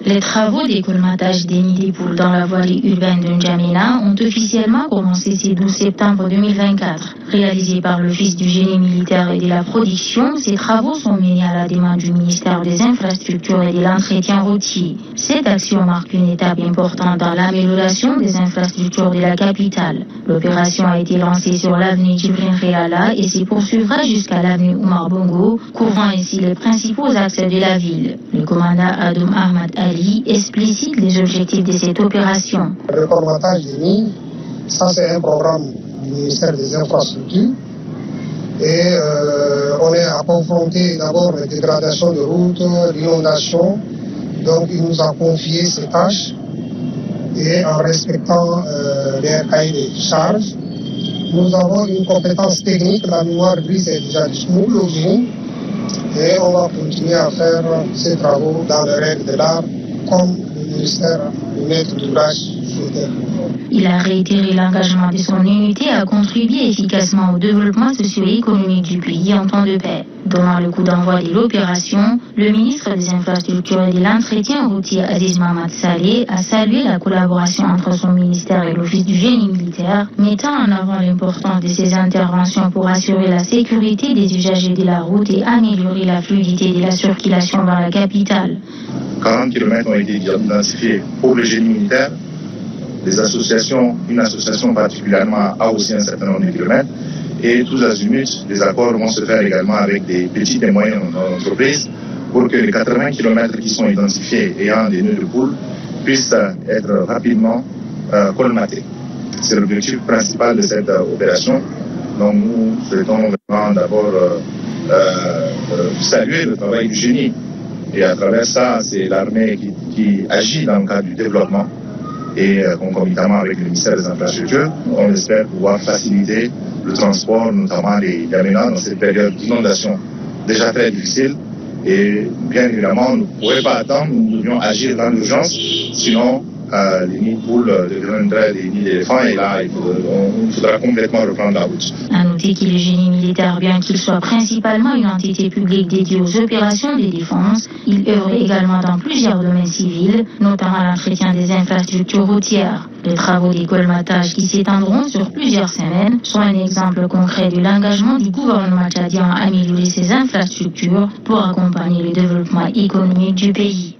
Les travaux d'écolmatage des nids des poules dans la voirie urbaine de N'Djamena ont officiellement commencé ce 12 septembre 2024. Réalisés par l'Office du génie militaire et de la production, ces travaux sont menés à la demande du ministère des Infrastructures et de l'Entretien routier. Cette action marque une étape importante dans l'amélioration des infrastructures de la capitale. L'opération a été lancée sur l'avenue Djibril Réala et se poursuivra jusqu'à l'avenue Oumar Bongo, couvrant ainsi les principaux axes de la ville. Le commandant Adoum Ahmad Ali explicite les objectifs de cette opération. Le formatage des nids, ça c'est un programme du ministère des Infrastructures et on est à confronter d'abord les dégradations de routes, l'inondation. Donc il nous a confié ces tâches et en respectant les cahiers de charges, nous avons une compétence technique, la mémoire grise est déjà disponible au génie et on va continuer à faire ces travaux dans les règles de l'art comme le ministère, le maître d'ouvrage souhaitait. Il a réitéré l'engagement de son unité à contribuer efficacement au développement socio-économique du pays en temps de paix. Donnant le coup d'envoi de l'opération, le ministre des Infrastructures et de l'Entretien routier Aziz Mohamed Saleh a salué la collaboration entre son ministère et l'Office du génie militaire, mettant en avant l'importance de ces interventions pour assurer la sécurité des usagers de la route et améliorer la fluidité de la circulation dans la capitale. 40 km ont été identifiés pour le génie militaire. Des associations, une association particulièrement a aussi un certain nombre de kilomètres. Et tous azimuts, les accords vont se faire également avec des petites et moyennes entreprises pour que les 80 km qui sont identifiés ayant des nœuds de poule puissent être rapidement colmatés. C'est l'objectif principal de cette opération. Donc nous souhaitons vraiment d'abord saluer le travail du génie. Et à travers ça, c'est l'armée qui agit dans le cadre du développement. Et concomitamment avec le ministère des Infrastructures, on espère pouvoir faciliter le transport, notamment des camions dans cette période d'inondation déjà très difficile. Et bien évidemment, nous ne pourrions pas attendre, nous devions agir dans l'urgence, sinon les nids de poules deviendraient des nids d'éléphants et là, il faudra complètement reprendre la route. À noter que le génie militaire, bien qu'il soit principalement une entité publique dédiée aux opérations de défense, il œuvre également dans plusieurs domaines civils, notamment l'entretien des infrastructures routières. Les travaux d'écolmatage qui s'étendront sur plusieurs semaines sont un exemple concret de l'engagement du gouvernement tchadien à améliorer ses infrastructures pour accompagner le développement économique du pays.